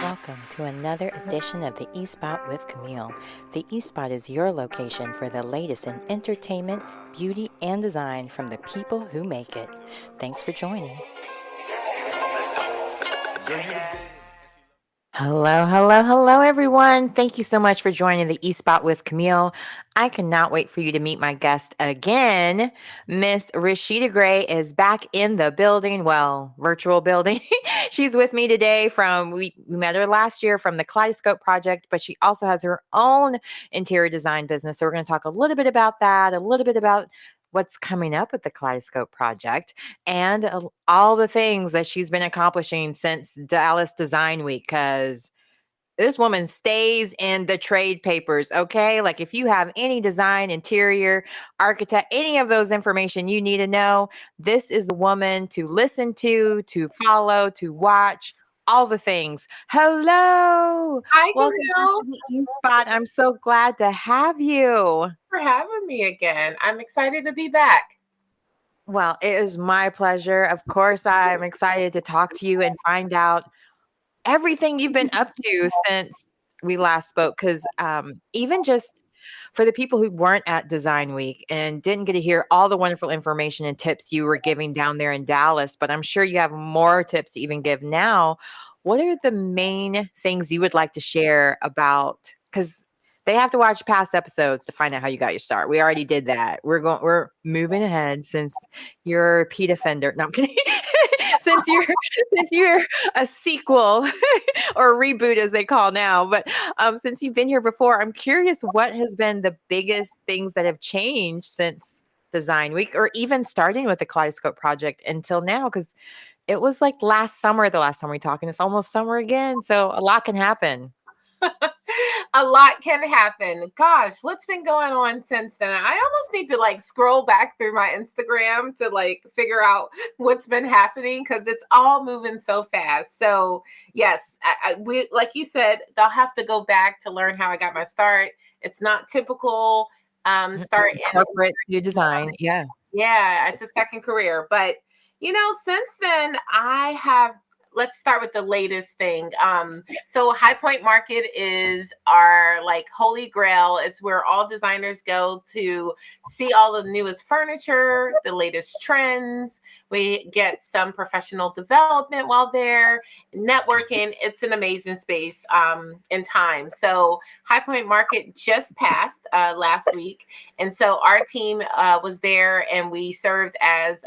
Welcome to another edition of the eSpot with Camille. The eSpot is your location for the latest in entertainment, beauty, and design from the people who make it. Thanks for joining. Hello, everyone. Thank you so much for joining the eSpot with Camille. I cannot wait for you to meet my guest again. Miss Rasheeda Gray is back in the building, well, virtual building. She's with me today we met her last year from the Kaleidoscope Project, but she also has her own interior design business. So we're going to talk a little bit about that, a little bit about what's coming up with the Kaleidoscope Project, and all the things that she's been accomplishing since Dallas Design Week, because this woman stays in the trade papers, okay? Like if you have any design, interior, architect, any of those information you need to know, this is the woman to listen to follow, to watch, all the things. Hello. Hi, Welcome back Camille. to the E-Spot. I'm so glad to have you. For having me again. I'm excited to be back. Well, it is my pleasure. Of course, I'm excited to talk to you and find out everything you've been up to since we last spoke. Because even just for the people who weren't at Design Week and didn't get to hear all the wonderful information and tips you were giving down there in Dallas, but I'm sure you have more tips to even give now. What are the main things you would like to share about? Because they have to watch past episodes to find out how you got your start. We already did that. We're moving ahead since you're a repeat offender. No, I'm kidding. since you're since you're a sequel or a reboot as they call now. But since you've been here before, I'm curious what has been the biggest things that have changed since Design Week, or even starting with the Kaleidoscope Project until now, because it was like last summer, the last time we talked, and it's almost summer again. So a lot can happen. A lot can happen. Gosh, what's been going on since then? I almost need to scroll back through my Instagram to figure out what's been happening because it's all moving so fast. So yes, we like you said, they'll have to go back to learn how I got my start. It's not typical start in Corporate to design. Yeah. yeah, it's a second career. But since then let's start with the latest thing. So High Point Market is our holy grail. It's where all designers go to see all the newest furniture, the latest trends. We get some professional development while there, networking. It's an amazing space in time. So High Point Market just passed last week. And so our team was there and we served as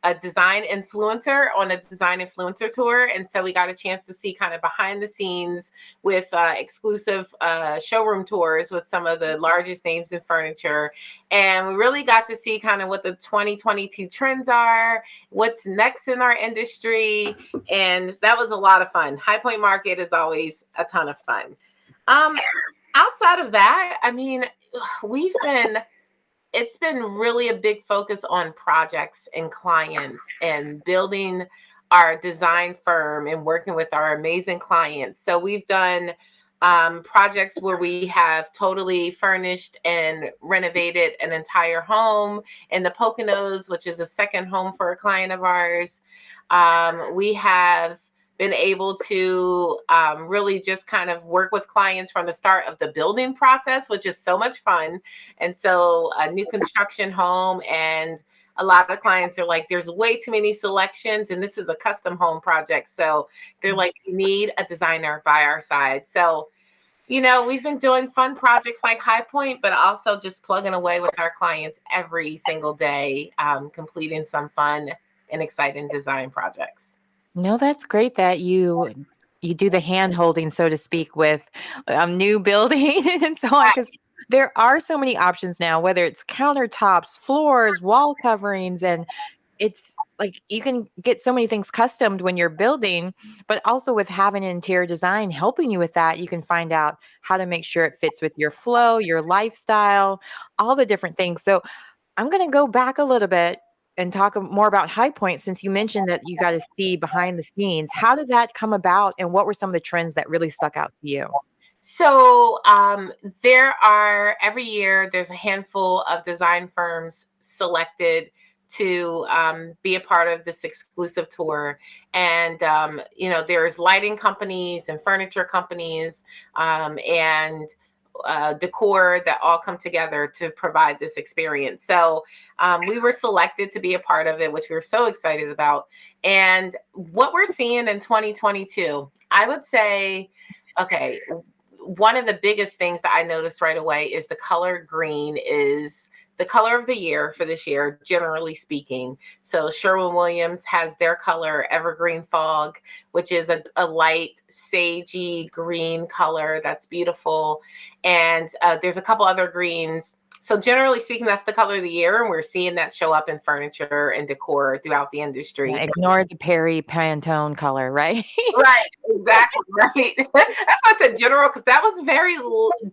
a design influencer on a design influencer tour. And so we got a chance to see kind of behind the scenes with exclusive showroom tours with some of the largest names in furniture. And we really got to see kind of what the 2022 trends are, what's next in our industry. And that was a lot of fun. High Point Market is always a ton of fun. Outside of that, I mean, it's been really a big focus on projects and clients and building our design firm and working with our amazing clients. So we've done projects where we have totally furnished and renovated an entire home in the Poconos, which is a second home for a client of ours. We have been able to really just kind of work with clients from the start of the building process, which is so much fun. And so a new construction home, and a lot of clients are like, there's way too many selections, and this is a custom home project. So they're like, we need a designer by our side. So, we've been doing fun projects like High Point, but also just plugging away with our clients every single day, completing some fun and exciting design projects. No, that's great that you do the hand holding, so to speak, with new building and so on. Because there are so many options now, whether it's countertops, floors, wall coverings, and it's like you can get so many things customed when you're building, but also with having an interior design helping you with that, you can find out how to make sure it fits with your flow, your lifestyle, all the different things. So I'm going to go back a little bit and talk more about High Point, since you mentioned that you got to see behind the scenes. How did that come about, and what were some of the trends that really stuck out to you? So there are every year there's a handful of design firms selected to be a part of this exclusive tour. And, there's lighting companies and furniture companies and decor that all come together to provide this experience. So we were selected to be a part of it, which we were so excited about. And what we're seeing in 2022, I would say, okay, one of the biggest things that I noticed right away is the color green is the color of the year for this year, generally speaking. So Sherwin-Williams has their color Evergreen Fog, which is a light sagey green color that's beautiful. And there's a couple other greens. So generally speaking, that's the color of the year. And we're seeing that show up in furniture and decor throughout the industry. Yeah, ignore the Perry Pantone color, right? Right, exactly, right. That's why I said general, because that was very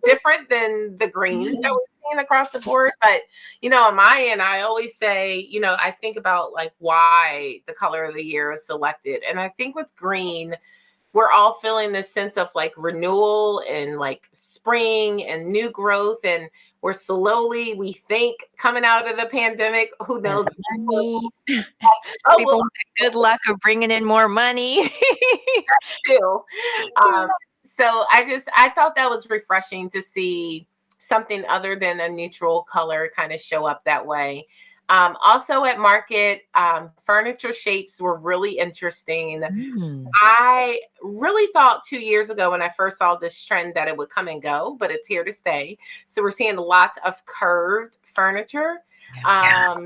different than the greens that we've seen across the board. But, on my end, I always say, I think about like why the color of the year is selected. And I think with green, we're all feeling this sense of like renewal and like spring and new growth. And we're slowly, we think, coming out of the pandemic. Who knows? People want good luck of bringing in more money. Too. So I thought that was refreshing to see something other than a neutral color kind of show up that way. Also at market, furniture shapes were really interesting. I really thought 2 years ago when I first saw this trend that it would come and go, but it's here to stay. So we're seeing lots of curved furniture.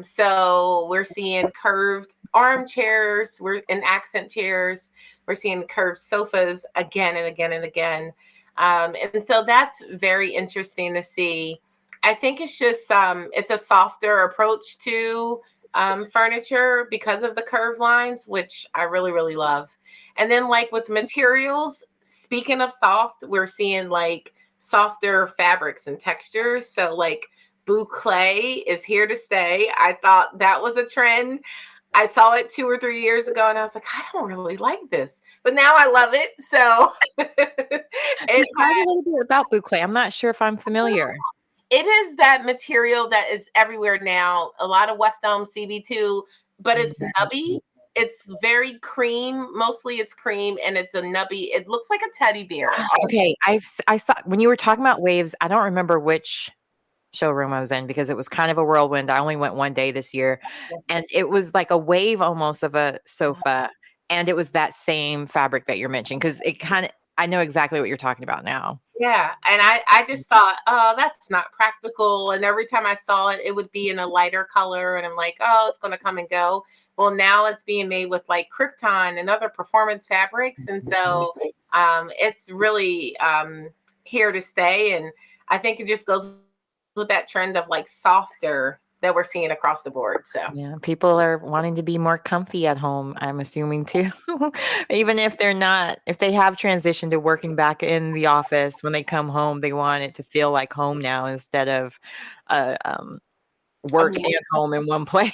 So we're seeing curved armchairs, and accent chairs. We're seeing curved sofas again and again and again. And so that's very interesting to see. I think it's just it's a softer approach to furniture because of the curved lines, which I really, really love. And then like with materials, speaking of soft, we're seeing like softer fabrics and textures. So like boucle is here to stay. I thought that was a trend. I saw it 2 or 3 years ago and I was like, I don't really like this, but now I love it. So describe a little bit about boucle. I'm not sure if I'm familiar. It is that material that is everywhere now. A lot of West Elm CB2, but it's nubby. It's very cream. Mostly it's cream and it's a nubby. It looks like a teddy bear. Okay. I saw when you were talking about waves, I don't remember which showroom I was in because it was kind of a whirlwind. I only went one day this year and it was like a wave almost of a sofa. And it was that same fabric that you're mentioning because I know exactly what you're talking about now. Yeah. And I just thought, oh, that's not practical. And every time I saw it, it would be in a lighter color. And I'm like, oh, it's going to come and go. Well, now it's being made with like Krypton and other performance fabrics. And so it's really here to stay. And I think it just goes with that trend of like softer that we're seeing across the board. So yeah, people are wanting to be more comfy at home, I'm assuming too. Even if they have transitioned to working back in the office, when they come home, they want it to feel like home now instead of work and home in one place.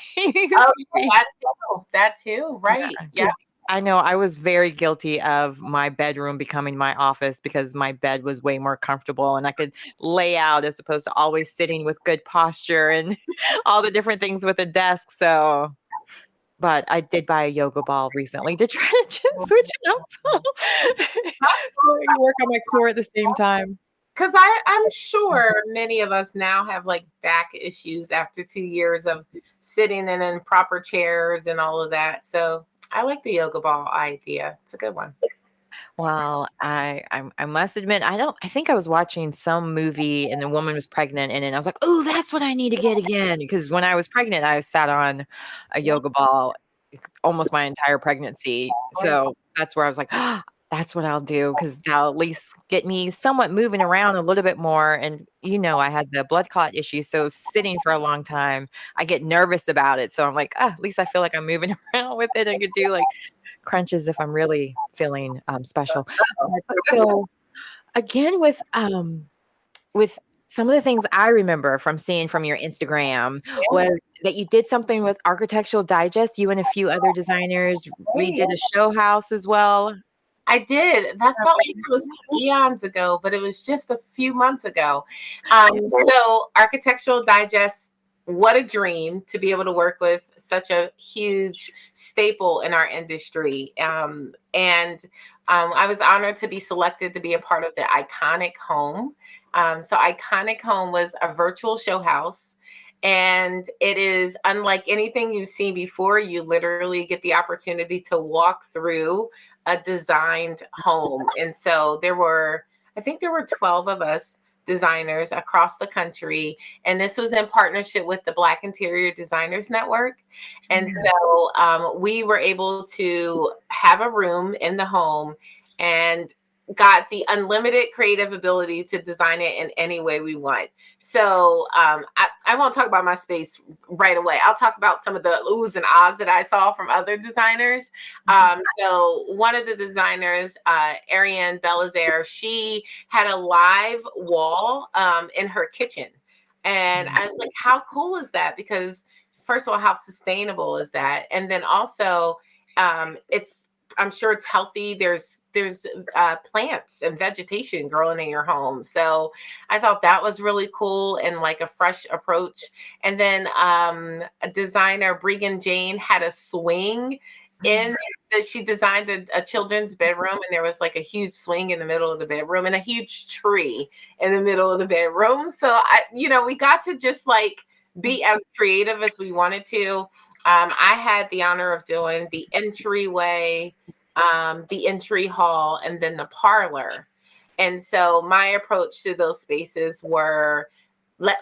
That too, right? Yeah. I know I was very guilty of my bedroom becoming my office because my bed was way more comfortable and I could lay out as opposed to always sitting with good posture and all the different things with a desk. So, but I did buy a yoga ball recently to try to just switch it up. So I work on my core at the same time. Because I'm sure many of us now have like back issues after 2 years of sitting in improper chairs and all of that. So I like the yoga ball idea. It's a good one. Well, I must admit, I think I was watching some movie and the woman was pregnant and then I was like, oh, that's what I need to get again. Because when I was pregnant, I sat on a yoga ball almost my entire pregnancy. So that's where I was like, oh, that's what I'll do because that'll at least get me somewhat moving around a little bit more. And, I had the blood clot issue. So sitting for a long time, I get nervous about it. So I'm like, at least I feel like I'm moving around with it. I could do like crunches if I'm really feeling special. So again, with some of the things I remember from seeing from your Instagram was that you did something with Architectural Digest. You and a few other designers redid a show house as well. I did. That felt like it was eons ago, but it was just a few months ago. So Architectural Digest what a dream to be able to work with such a huge staple in our industry. And I was honored to be selected to be a part of the Iconic Home. So Iconic Home was a virtual show house, and it is unlike anything you've seen before. You literally get the opportunity to walk through a designed home. And so I think there were 12 of us designers across the country. And this was in partnership with the Black Interior Designers Network. And so we were able to have a room in the home and got the unlimited creative ability to design it in any way we want. So I won't talk about my space right away. I'll talk about some of the oohs and ahs that I saw from other designers. So one of the designers, Ariane Belizaire, she had a live wall in her kitchen. And I was like, how cool is that? Because first of all, how sustainable is that? And then also, I'm sure it's healthy. There's plants and vegetation growing in your home. So I thought that was really cool and like a fresh approach. And then a designer, Bregan Jane, had a swing she designed a children's bedroom, and there was like a huge swing in the middle of the bedroom and a huge tree in the middle of the bedroom. So we got to just like be as creative as we wanted to. I had the honor of doing the entryway, the entry hall, and then the parlor. And so my approach to those spaces were,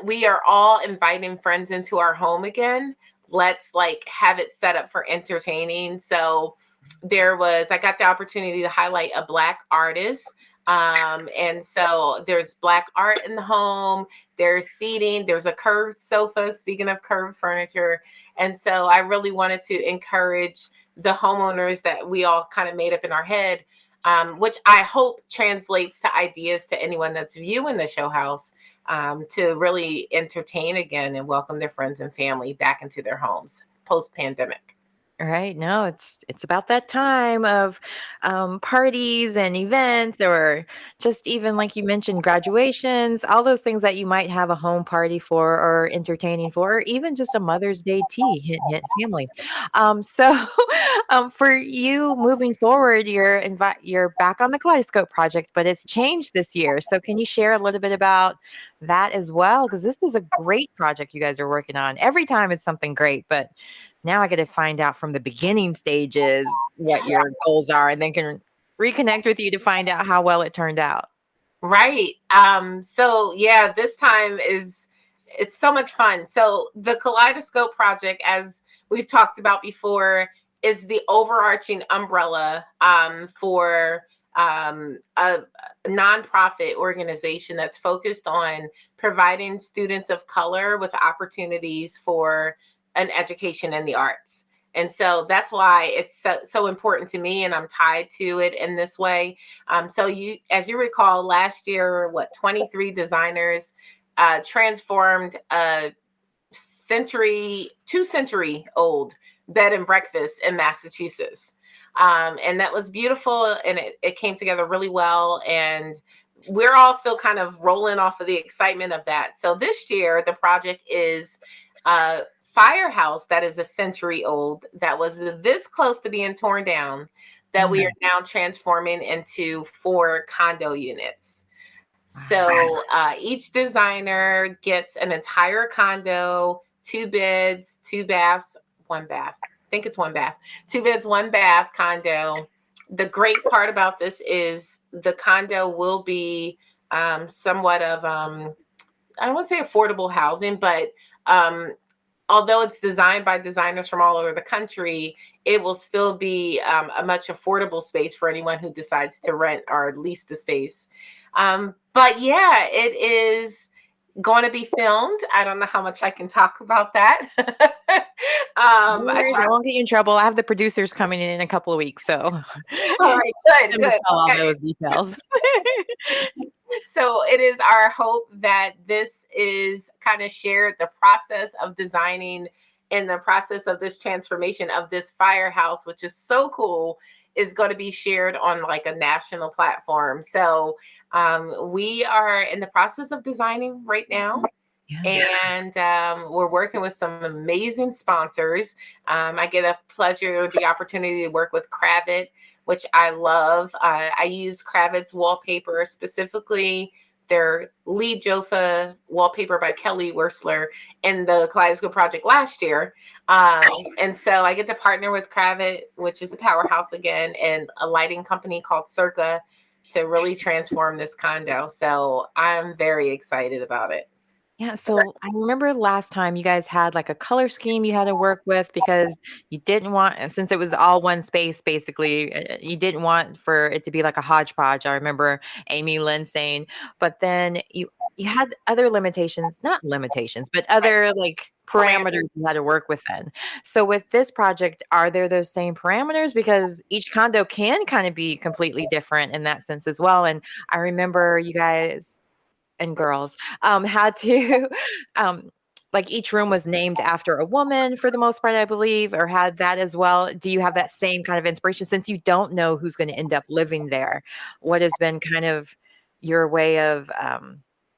we are all inviting friends into our home again. Let's like have it set up for entertaining. So I got the opportunity to highlight a Black artist. And so there's Black art in the home. There's seating. There's a curved sofa, speaking of curved furniture. And so I really wanted to encourage the homeowners that we all kind of made up in our head, which I hope translates to ideas to anyone that's viewing the show house, to really entertain again and welcome their friends and family back into their homes post-pandemic. Right. No, it's about that time of parties and events, or just even like you mentioned, graduations, all those things that you might have a home party for or entertaining for, or even just a Mother's Day tea, hint, hint, family. So for you moving forward, you're back on the Kaleidoscope project, but it's changed this year. So can you share a little bit about that as well? Because this is a great project you guys are working on. Every time it's something great, but now I get to find out from the beginning stages what your goals are, and then can reconnect with you to find out how well it turned out. Right. So yeah, this time it's so much fun. So the Kaleidoscope project, as we've talked about before, is the overarching umbrella for a nonprofit organization that's focused on providing students of color with opportunities for an education in the arts. And so that's why it's so important to me, and I'm tied to it in this way. So as you recall, last year, 23 designers transformed a 2-century old bed and breakfast in Massachusetts. And that was beautiful, and it came together really well. And we're all still kind of rolling off of the excitement of that. So this year, the project is firehouse that is a century old, that was this close to being torn down, that we are now transforming into 4 condo units. So each designer gets an entire condo, 2 beds, 2 baths, 1 bath. I think it's 1 bath, 2 beds, 1 bath condo. The great part about this is the condo will be somewhat of, I won't say affordable housing, but although it's designed by designers from all over the country, it will still be a much affordable space for anyone who decides to rent or lease the space. But yeah, it is going to be filmed. I don't know how much I can talk about that. I won't get you in trouble. I have the producers coming in a couple of weeks, so all right, good. All those details. So it is our hope that this is kind of shared, the process of designing and the process of this transformation of this firehouse, which is so cool, is going to be shared on like a national platform. So we are in the process of designing right now. Yeah. And we're working with some amazing sponsors. I get the opportunity to work with Kravitz, which I love. I use Kravitz wallpaper, specifically their Lee Joffa wallpaper by Kelly Wersler in the Kaleidoscope project last year. And so I get to partner with Kravitz, which is a powerhouse again, and a lighting company called Circa to really transform this condo. So I'm very excited about it. Yeah, so I remember last time you guys had like a color scheme you had to work with because you didn't want, since it was all one space basically, you didn't want for it to be like a hodgepodge. I remember Amy Lynn saying, but then you had other limitations, not limitations, but other like parameters you had to work within. So with this project, are there those same parameters? Because each condo can kind of be completely different in that sense as well. And I remember you guys and girls had to like each room was named after a woman for the most part, I believe, or had that as well. Do you have that same kind of inspiration since you don't know who's going to end up living there? What has been kind of your way of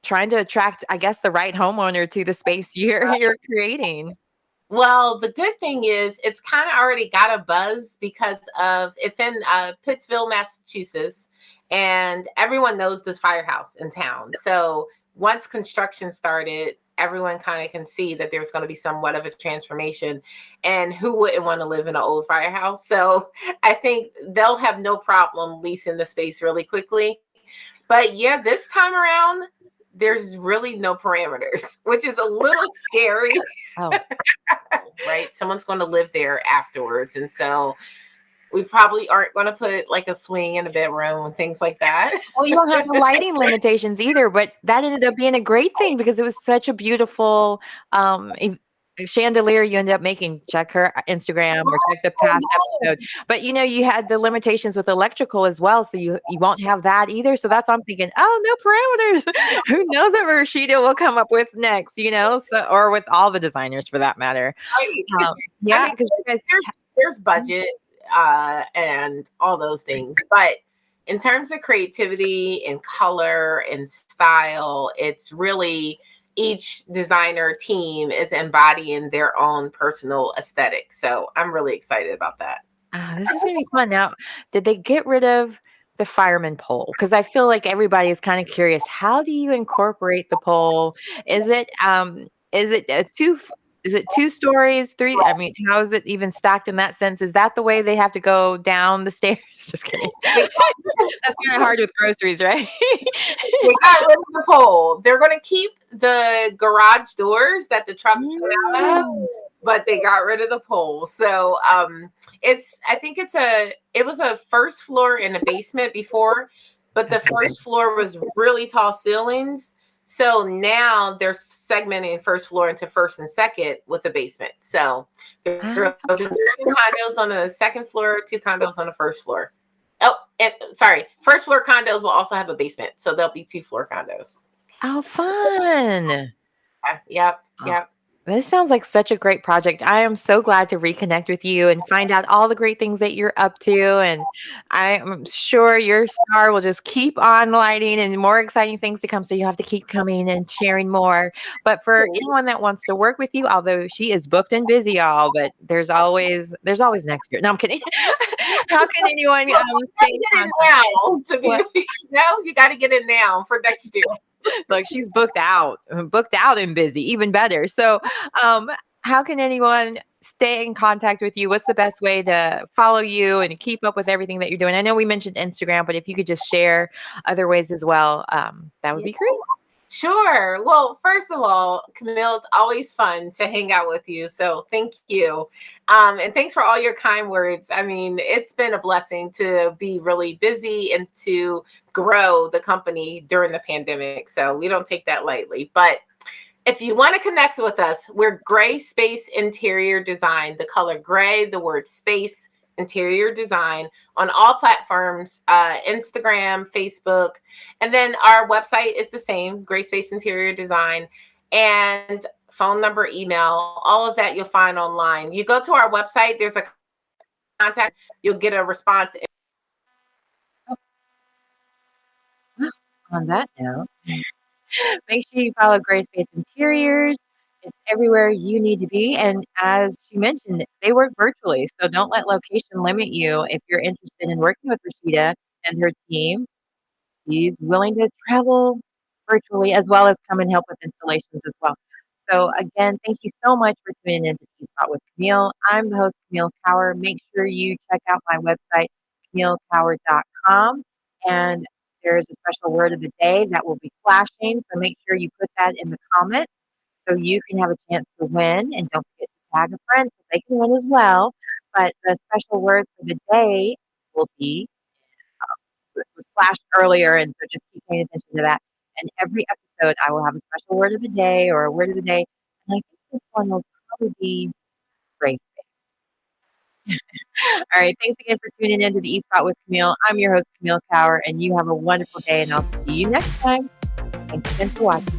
trying to attract, I guess, the right homeowner to the space you're creating? Well, the good thing is it's kind of already got a buzz because of it's in Pittsville, Massachusetts, and everyone knows this firehouse in town. So once construction started, everyone kind of can see that there's going to be somewhat of a transformation. And who wouldn't want to live in an old firehouse? So I think they'll have no problem leasing the space really quickly. But yeah, this time around, there's really no parameters, which is a little scary. Oh, Right? Someone's going to live there afterwards. And so we probably aren't going to put like a swing in a bedroom and things like that. well, you don't have the lighting limitations either, but that ended up being a great thing because it was such a beautiful chandelier you ended up making. Check her Instagram or check the past episode. But you know, you had the limitations with electrical as well, so you won't have that either. So that's why I'm thinking, oh, no parameters. Who knows what Rasheeda will come up with next? You know, so or with all the designers for that matter. Right. I Yeah, mean, because you guys. there's budget and all those things. But in terms of creativity and color and style, it's really each designer team is embodying their own personal aesthetic. So I'm really excited about that. This is gonna be fun. Now, did they get rid of the fireman pole? Because I feel like everybody is kind of curious. How do you incorporate the pole? Is it is it two stories, three? I mean, how is it even stacked in that sense? Is that the way they have to go down the stairs? Just kidding. That's kind of hard with groceries, right? They got rid of the pole. They're going to keep the garage doors that the trucks come out of, but they got rid of the pole. So I think it was a first floor and a basement before, but the first floor was really tall ceilings. So now they're segmenting first floor into first and second with a basement. So there are 2 condos on the second floor, 2 condos on the first floor. Oh, and sorry, first floor condos will also have a basement. So there'll be 2 floor condos. How fun. Yep. Oh, Yep. this sounds like such a great project. I am so glad to reconnect with you and find out all the great things that you're up to. And I am sure your star will just keep on lighting and more exciting things to come. So you have to keep coming and sharing more. But for anyone that wants to work with you, although she is booked and busy, y'all, but there's always next year. No, I'm kidding. How can anyone stay in contact? Now to be you got to get in now for next year. Like she's booked out and busy, even better. So, how can anyone stay in contact with you? What's the best way to follow you and keep up with everything that you're doing? I know we mentioned Instagram, but if you could just share other ways as well, that would be great. Sure. Well, first of all, Camille, it's always fun to hang out with you. So thank you. And thanks for all your kind words. I mean, it's been a blessing to be really busy and to grow the company during the pandemic. So we don't take that lightly. But if you want to connect with us, we're Gray Space Interior Design, the color gray, the word space, interior design on all platforms, Instagram, Facebook. And then our website is the same, Gray Space Interior Design. And phone number, email, all of that you'll find online. You go to our website, there's a contact, you'll get a response. On that note. Make sure you follow Grayspaced Interiors. It's everywhere you need to be. And as she mentioned, they work virtually. So don't let location limit you. If you're interested in working with Rasheeda and her team, she's willing to travel virtually as well as come and help with installations as well. So again, thank you so much for tuning in to Spot with Camille. I'm the host, Camille Cower. Make sure you check out my website, CamilleCower.com. And there's a special word of the day that will be flashing. So make sure you put that in the comments so you can have a chance to win. And don't forget to tag a friend so they can win as well. But the special word for the day will be was flashed earlier, and so just keep paying attention to that. And every episode, I will have a special word of the day or a word of the day. And I think this one will probably be grace. All right. Thanks again for tuning in to the Spot with Camille. I'm your host, Camille Cower, and you have a wonderful day, and I'll see you next time. Thanks again for watching.